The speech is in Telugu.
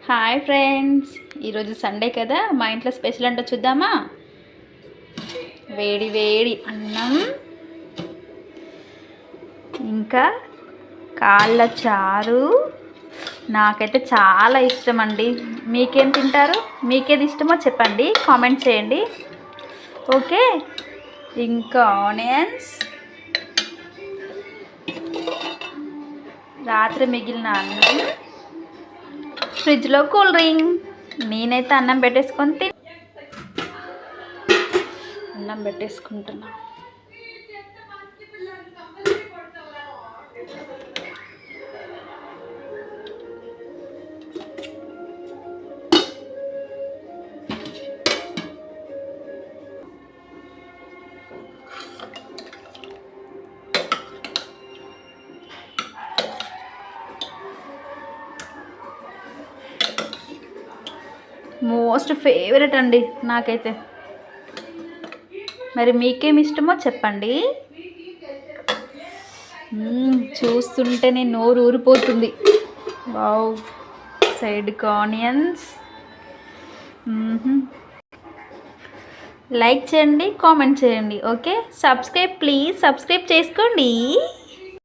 హాయ్ ఫ్రెండ్స్, ఈరోజు సండే కదా, మా ఇంట్లో స్పెషల్ అంటే చూద్దామా. వేడి వేడి అన్నం, ఇంకా కాళ్ళ చారు. నాకైతే చాలా ఇష్టం అండి. మీకేం తింటారు? మీకేది ఇష్టమో చెప్పండి, కామెంట్ చేయండి. ఓకే, ఇంకా ఆనియన్స్, రాత్రి మిగిలిన అన్నం, ఫ్రిడ్జ్లో కూల్ డ్రింక్. నేనైతే అన్నం పెట్టేసుకుంటున్నా. మోస్ట్ ఫేవరెట్ అండి నాకైతే. మరి మీకేమి ఇష్టమో చెప్పండి. చూస్తుంటేనే నోరు ఊరిపోతుంది. వావ్, సైడ్కి ఆనియన్స్. లైక్ చేయండి, కామెంట్ చేయండి. ఓకే, ప్లీజ్ సబ్స్క్రైబ్ చేసుకోండి.